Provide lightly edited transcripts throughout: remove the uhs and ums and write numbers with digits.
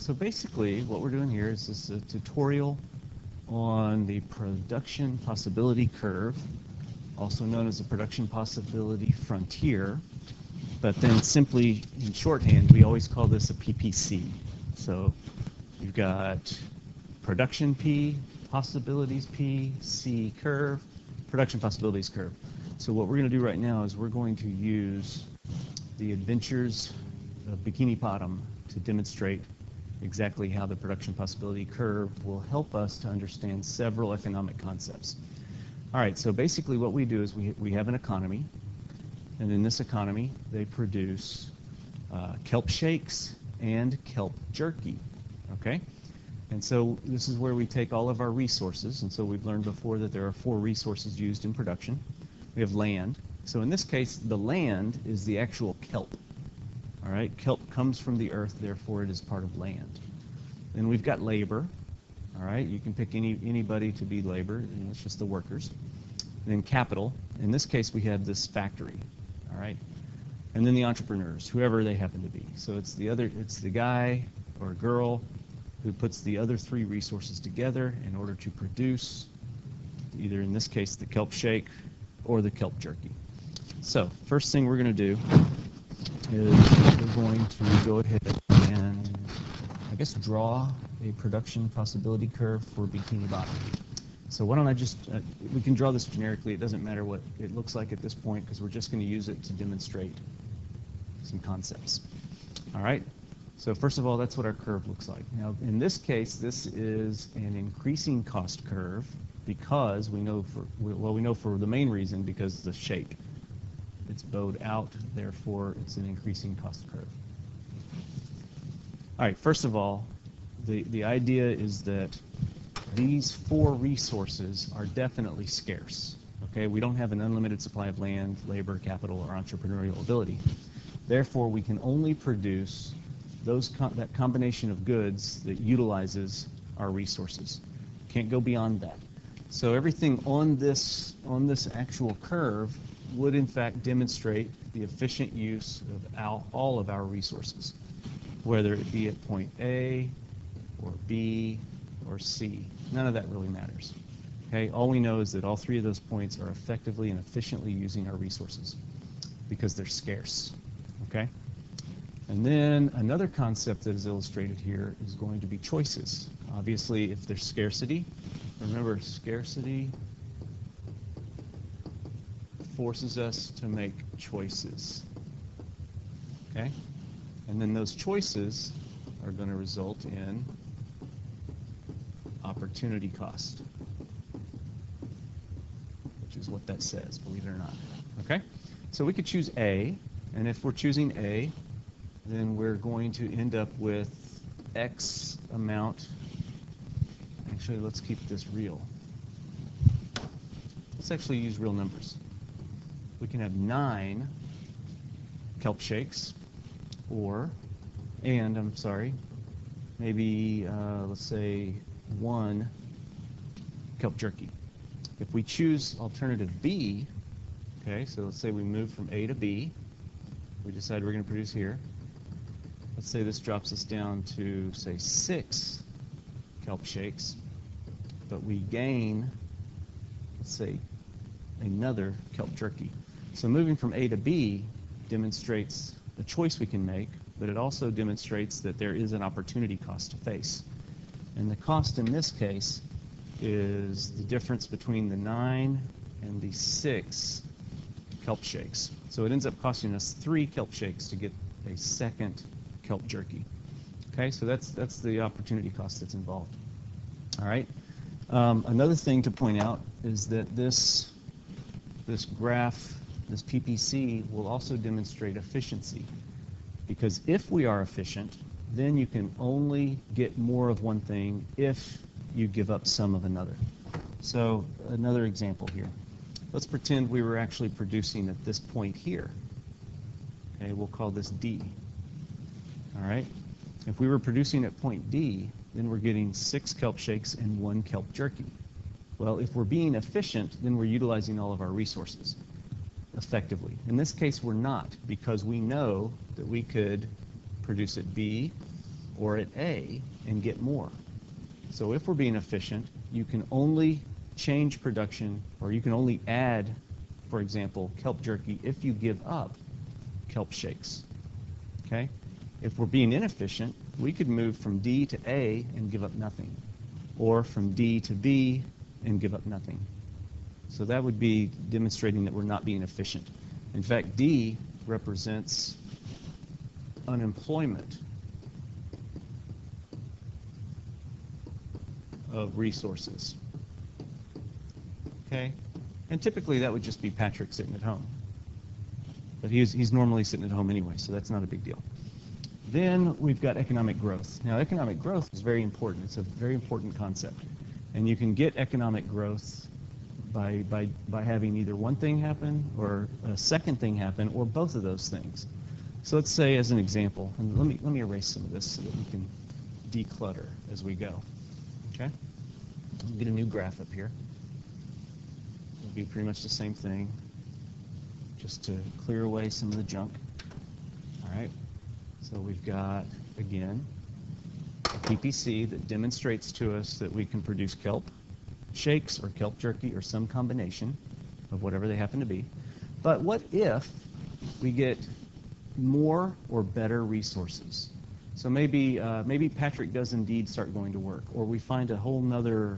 So basically what we're doing here is this a tutorial on the production possibility curve, also known as the production possibility frontier, but then simply in shorthand we always call this a PPC. So you've got production P, possibilities P, C curve, production possibilities curve. So what we're going to do right now is we're going to use the adventures of Bikini Bottom to demonstrate exactly how the production possibility curve will help us to understand several economic concepts. All right, so basically what we do is we have an economy, and in this economy they produce kelp shakes and kelp jerky, okay? And so this is where we take all of our resources, and so we've learned before that there are 4 resources used in production. We have land. So in this case, the land is the actual kelp. All right, kelp comes from the earth, therefore it is part of land. Then we've got labor. All right, you can pick anybody to be labor, and it's just the workers. And then capital. In this case, we have this factory. All right, and then the entrepreneurs, whoever they happen to be. So it's the guy or girl who puts the other 3 resources together in order to produce either, in this case, the kelp shake or the kelp jerky. So first thing we're going to do is we're going to go ahead and, I guess, draw a production possibility curve for Bikini Bottom. So why don't I just, we can draw this generically. It doesn't matter what it looks like at this point because we're just going to use it to demonstrate some concepts. All right. So first of all, that's what our curve looks like. Now, in this case, this is an increasing cost curve because we know for the main reason because the shape. It's bowed out, therefore it's an increasing cost curve. All right, first of all, the idea is that these 4 resources are definitely scarce. Okay, we don't have an unlimited supply of land, labor, capital, or entrepreneurial ability. Therefore, we can only produce that combination of goods that utilizes our resources. Can't go beyond that. So everything on this actual curve would in fact demonstrate the efficient use of all of our resources, whether it be at point A or B or C. None of that really matters. Okay, all we know is that all 3 of those points are effectively and efficiently using our resources because they're scarce. Okay? And then another concept that is illustrated here is going to be choices. Obviously, if there's scarcity, remember scarcity forces us to make choices. Okay? And then those choices are going to result in opportunity cost, which is what that says, believe it or not. Okay? So we could choose A, and if we're choosing A, then we're going to end up with X amount. Actually, let's keep this real. Let's actually use real numbers. We can have 9 kelp shakes, maybe let's say 1 kelp jerky. If we choose alternative B, okay, so let's say we move from A to B, we decide we're going to produce here. Let's say this drops us down to, say, 6 kelp shakes, but we gain, let's say, another kelp jerky. So moving from A to B demonstrates a choice we can make, but it also demonstrates that there is an opportunity cost to face. And the cost in this case is the difference between the 9 and the 6 kelp shakes. So it ends up costing us 3 kelp shakes to get a 2nd kelp jerky. Okay, so that's the opportunity cost that's involved. All right. Another thing to point out is that this graph, this PPC, will also demonstrate efficiency. Because if we are efficient, then you can only get more of one thing if you give up some of another. So another example here. Let's pretend we were actually producing at this point here. Okay, we'll call this D. All right. If we were producing at point D, then we're getting 6 kelp shakes and 1 kelp jerky. Well, if we're being efficient, then we're utilizing all of our resources effectively. In this case, we're not, because we know that we could produce at B or at A and get more. So if we're being efficient, you can only change production, or you can only add, for example, kelp jerky if you give up kelp shakes. Okay? If we're being inefficient, we could move from D to A and give up nothing, or from D to B and give up nothing. So that would be demonstrating that we're not being efficient. In fact, D represents unemployment of resources. Okay? And typically that would just be Patrick sitting at home. But he's normally sitting at home anyway, so that's not a big deal. Then we've got economic growth. Now, economic growth is very important. It's a very important concept. And you can get economic growth by having either one thing happen or a second thing happen, or both of those things. So let's say, as an example, and let me erase some of this so that we can declutter as we go. Okay? I'll get a new graph up here. It'll be pretty much the same thing, just to clear away some of the junk. All right? So we've got, again, a PPC that demonstrates to us that we can produce kelp shakes or kelp jerky or some combination of whatever they happen to be. But what if we get more or better resources? So maybe Patrick does indeed start going to work, or we find a whole nother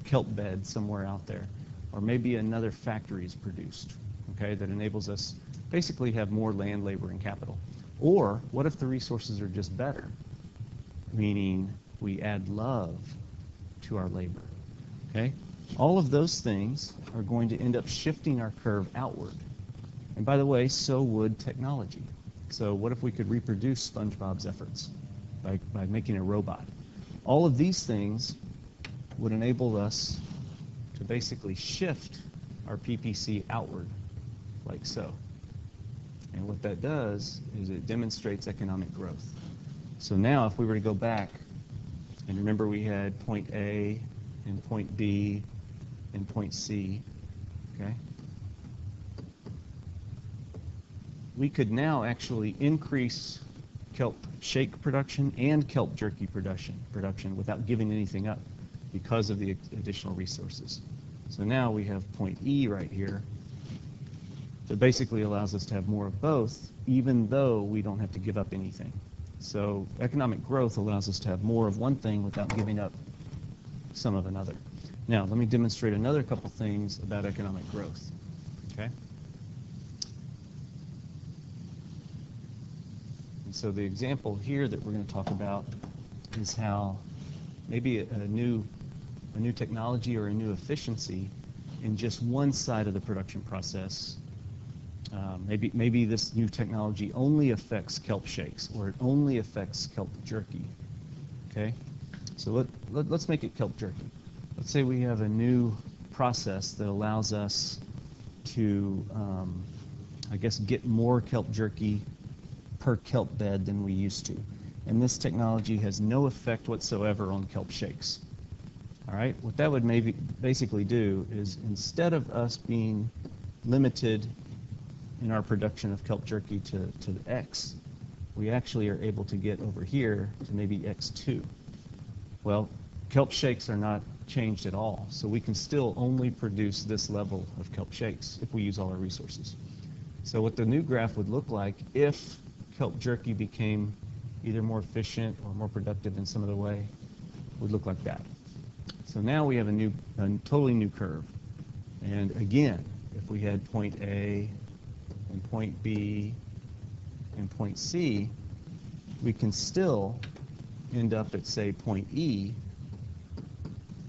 kelp bed somewhere out there, or maybe another factory is produced, okay, that enables us basically have more land, labor, and capital. Or what if the resources are just better, meaning we add love to our labor, okay? All of those things are going to end up shifting our curve outward. And by the way, so would technology. So what if we could reproduce SpongeBob's efforts by making a robot? All of these things would enable us to basically shift our PPC outward, like so. And what that does is it demonstrates economic growth. So now if we were to go back, and remember we had point A and point B and point C, okay? We could now actually increase kelp shake production and kelp jerky production without giving anything up because of the additional resources. So now we have point E right here that basically allows us to have more of both, even though we don't have to give up anything. So economic growth allows us to have more of one thing without giving up some of another. Now, let me demonstrate another couple things about economic growth, okay? And so the example here that we're going to talk about is how maybe a new technology or a new efficiency in just one side of the production process. Maybe this new technology only affects kelp shakes, or it only affects kelp jerky. Okay, so let's make it kelp jerky. Let's say we have a new process that allows us to, I guess, get more kelp jerky per kelp bed than we used to, and this technology has no effect whatsoever on kelp shakes. All right, what that would basically do is, instead of us being limited in our production of kelp jerky to X, we actually are able to get over here to maybe X2. Well, kelp shakes are not changed at all, so we can still only produce this level of kelp shakes if we use all our resources. So what the new graph would look like if kelp jerky became either more efficient or more productive in some other way would look like that. So now we have a totally new curve. And again, if we had point A and point B and point C, we can still end up at, say, point E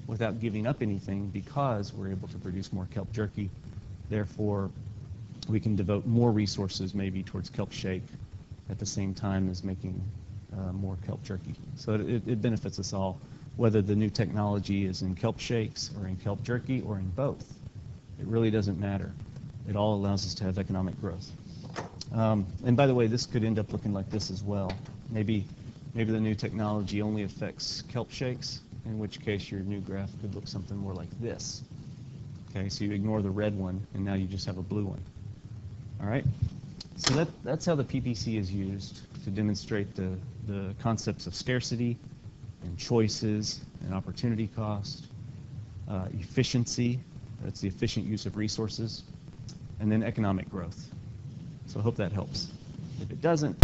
without giving up anything, because we're able to produce more kelp jerky. Therefore, we can devote more resources maybe towards kelp shake at the same time as making more kelp jerky. So it benefits us all, whether the new technology is in kelp shakes or in kelp jerky or in both. It really doesn't matter. It all allows us to have economic growth. And by the way, this could end up looking like this as well. Maybe the new technology only affects kelp shakes, in which case your new graph could look something more like this. Okay, so you ignore the red one, and now you just have a blue one. All right? So that's how the PPC is used to demonstrate the concepts of scarcity and choices and opportunity cost, efficiency, that's the efficient use of resources, and then economic growth. So I hope that helps. If it doesn't,